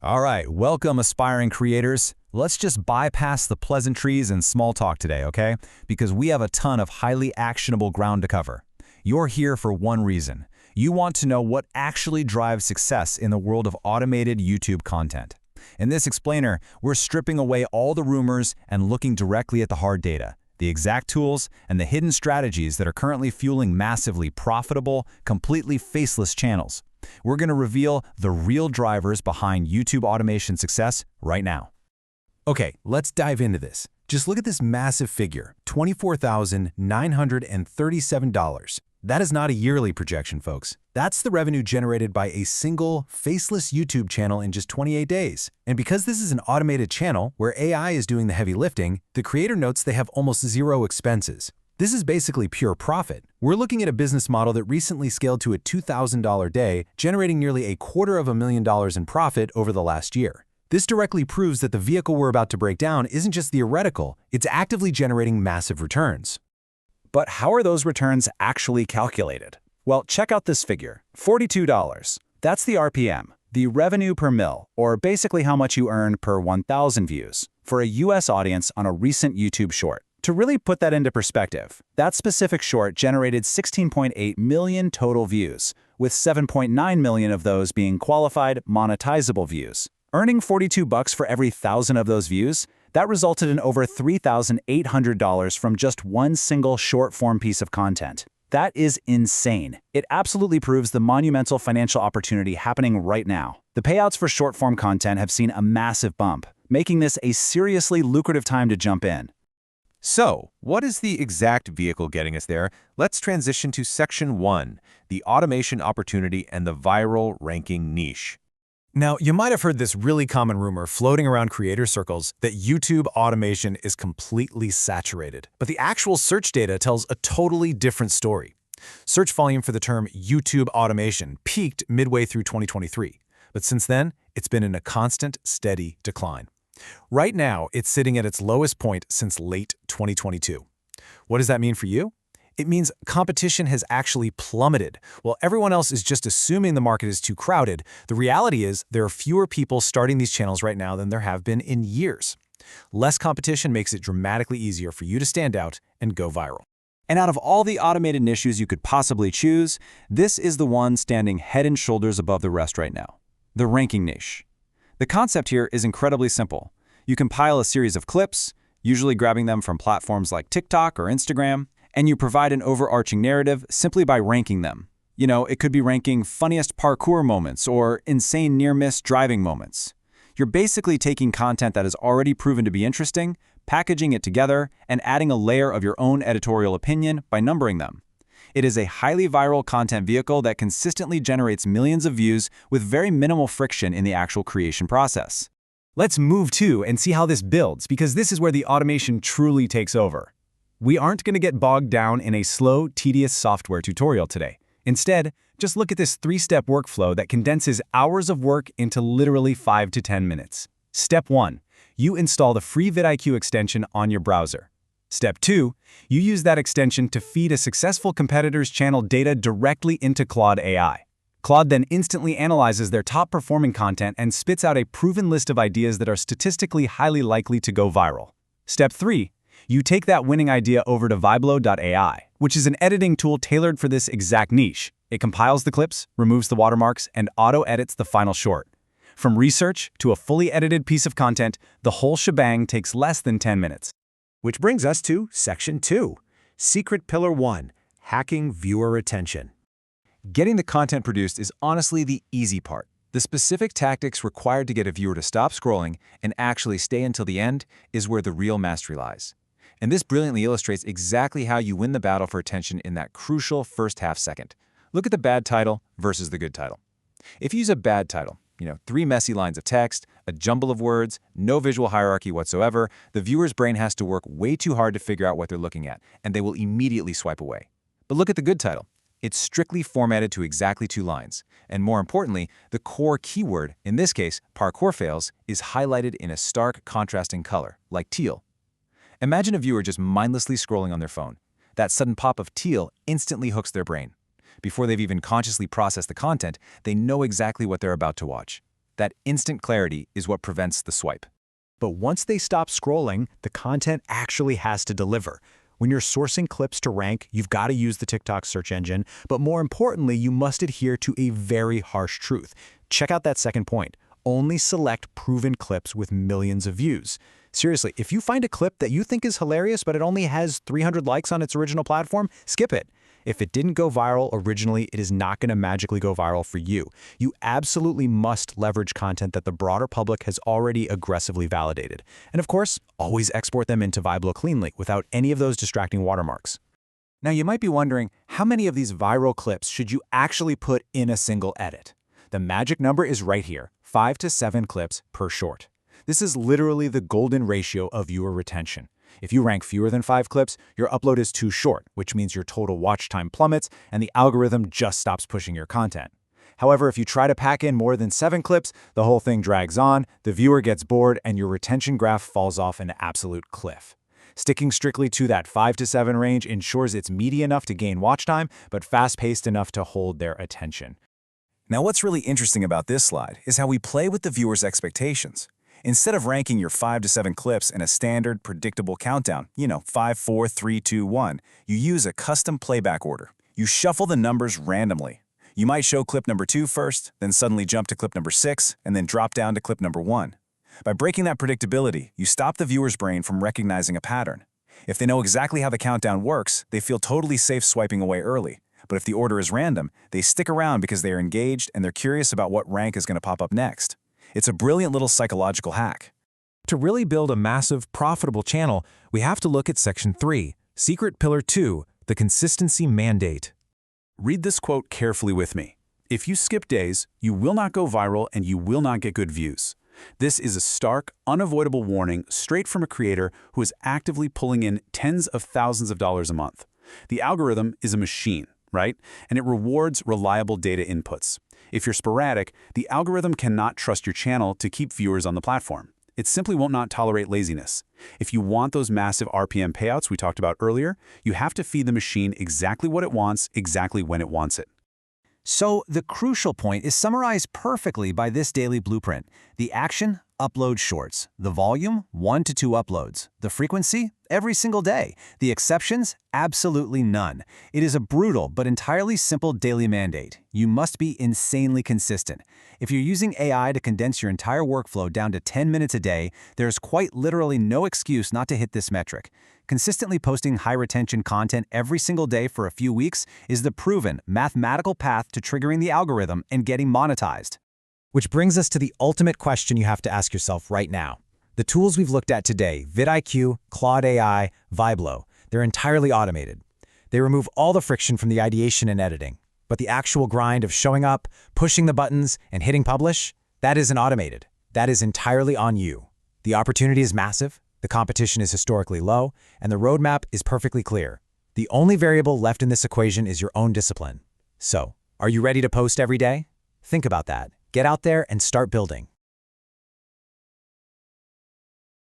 All right, welcome aspiring creators. Let's just bypass the pleasantries and small talk today, okay? Because we have a ton of highly actionable ground to cover. You're here for one reason. You want to know what actually drives success in the world of automated YouTube content. In this explainer, we're stripping away all the rumors and looking directly at the hard data, the exact tools, and the hidden strategies that are currently fueling massively profitable, completely faceless channels. We're going to reveal the real drivers behind YouTube automation success right now. Okay, let's dive into this. Just look at this massive figure, $24,937. That is not a yearly projection, folks. That's the revenue generated by a single, faceless YouTube channel in just 28 days. And because this is an automated channel where AI is doing the heavy lifting, the creator notes they have almost zero expenses. This is basically pure profit. We're looking at a business model that recently scaled to a $2,000 day, generating nearly $250,000 in profit over the last year. This directly proves that the vehicle we're about to break down isn't just theoretical, it's actively generating massive returns. But how are those returns actually calculated? Well, check out this figure, $42. That's the RPM, the revenue per mil, or basically how much you earn per 1,000 views, for a US audience on a recent YouTube short. To really put that into perspective, that specific short generated 16.8 million total views, with 7.9 million of those being qualified, monetizable views. Earning $42 for every 1,000 of those views, that resulted in over $3,800 from just one single short-form piece of content. That is insane. It absolutely proves the monumental financial opportunity happening right now. The payouts for short-form content have seen a massive bump, making this a seriously lucrative time to jump in. So, what is the exact vehicle getting us there? Let's transition to Section 1, the automation opportunity and the viral ranking niche. Now, you might have heard this really common rumor floating around creator circles that YouTube automation is completely saturated. But the actual search data tells a totally different story. Search volume for the term YouTube automation peaked midway through 2023. But since then, it's been in a constant, steady decline. Right now, it's sitting at its lowest point since late 2022. What does that mean for you? It means competition has actually plummeted. While everyone else is just assuming the market is too crowded, the reality is there are fewer people starting these channels right now than there have been in years. Less competition makes it dramatically easier for you to stand out and go viral. And out of all the automated niches you could possibly choose, this is the one standing head and shoulders above the rest right now, the ranking niche. The concept here is incredibly simple. You compile a series of clips, usually grabbing them from platforms like TikTok or Instagram, and you provide an overarching narrative simply by ranking them. You know, it could be ranking funniest parkour moments or insane near-miss driving moments. You're basically taking content that is already proven to be interesting, packaging it together, and adding a layer of your own editorial opinion by numbering them. It is a highly viral content vehicle that consistently generates millions of views with very minimal friction in the actual creation process. Let's move to and see how this builds, because this is where the automation truly takes over. We aren't going to get bogged down in a slow, tedious software tutorial today. Instead, just look at this 3-step workflow that condenses hours of work into literally 5 to 10 minutes. Step 1. You install the free vidIQ extension on your browser. Step 2. You use that extension to feed a successful competitor's channel data directly into Claude AI. Claude then instantly analyzes their top-performing content and spits out a proven list of ideas that are statistically highly likely to go viral. Step 3. You take that winning idea over to Viblo.ai, which is an editing tool tailored for this exact niche. It compiles the clips, removes the watermarks, and auto-edits the final short. From research to a fully edited piece of content, the whole shebang takes less than 10 minutes. Which brings us to Section 2, Secret Pillar 1, Hacking Viewer Attention. Getting the content produced is honestly the easy part. The specific tactics required to get a viewer to stop scrolling and actually stay until the end is where the real mastery lies. And this brilliantly illustrates exactly how you win the battle for attention in that crucial first half second. Look at the bad title versus the good title. If you use a bad title, 3 messy lines of text, a jumble of words, no visual hierarchy whatsoever, the viewer's brain has to work way too hard to figure out what they're looking at, and they will immediately swipe away. But look at the good title. It's strictly formatted to exactly 2 lines. And more importantly, the core keyword, in this case, parkour fails, is highlighted in a stark contrasting color, like teal. Imagine a viewer just mindlessly scrolling on their phone. That sudden pop of teal instantly hooks their brain. Before they've even consciously processed the content, they know exactly what they're about to watch. That instant clarity is what prevents the swipe. But once they stop scrolling, the content actually has to deliver. When you're sourcing clips to rank, you've got to use the TikTok search engine, but more importantly, you must adhere to a very harsh truth. Check out that second point. Only select proven clips with millions of views. Seriously, if you find a clip that you think is hilarious, but it only has 300 likes on its original platform, skip it. If it didn't go viral originally, it is not going to magically go viral for you. You absolutely must leverage content that the broader public has already aggressively validated. And of course, always export them into Viblo cleanly without any of those distracting watermarks. Now you might be wondering, how many of these viral clips should you actually put in a single edit? The magic number is right here, 5 to 7 clips per short. This is literally the golden ratio of viewer retention. If you rank fewer than 5 clips, your upload is too short, which means your total watch time plummets and the algorithm just stops pushing your content. However, if you try to pack in more than 7 clips, the whole thing drags on, the viewer gets bored, and your retention graph falls off an absolute cliff. Sticking strictly to that 5 to 7 range ensures it's meaty enough to gain watch time, but fast-paced enough to hold their attention. Now, what's really interesting about this slide is how we play with the viewer's expectations. Instead of ranking your 5 to 7 clips in a standard, predictable countdown, 5, 4, 3, 2, 1, you use a custom playback order. You shuffle the numbers randomly. You might show clip number 2 first, then suddenly jump to clip number 6, and then drop down to clip number 1. By breaking that predictability, you stop the viewer's brain from recognizing a pattern. If they know exactly how the countdown works, they feel totally safe swiping away early. But if the order is random, they stick around because they are engaged and they're curious about what rank is going to pop up next. It's a brilliant little psychological hack. To really build a massive, profitable channel, we have to look at Section 3, Secret Pillar 2, the Consistency Mandate. Read this quote carefully with me. If you skip days, you will not go viral and you will not get good views. This is a stark, unavoidable warning straight from a creator who is actively pulling in tens of thousands of dollars a month. The algorithm is a machine, right? And it rewards reliable data inputs. If you're sporadic, the algorithm cannot trust your channel to keep viewers on the platform. It simply will not tolerate laziness. If you want those massive RPM payouts we talked about earlier, you have to feed the machine exactly what it wants, exactly when it wants it. So the crucial point is summarized perfectly by this daily blueprint. The action, upload shorts. The volume, 1 to 2 uploads. The frequency, every single day. The exceptions, absolutely none. It is a brutal but entirely simple daily mandate. You must be insanely consistent. If you're using AI to condense your entire workflow down to 10 minutes a day, there's quite literally no excuse not to hit this metric. Consistently posting high-retention content every single day for a few weeks is the proven mathematical path to triggering the algorithm and getting monetized. Which brings us to the ultimate question you have to ask yourself right now. The tools we've looked at today, vidIQ, Claude AI, Viblo, they're entirely automated. They remove all the friction from the ideation and editing. But the actual grind of showing up, pushing the buttons, and hitting publish, that isn't automated. That is entirely on you. The opportunity is massive, the competition is historically low, and the roadmap is perfectly clear. The only variable left in this equation is your own discipline. So, are you ready to post every day? Think about that. Get out there and start building.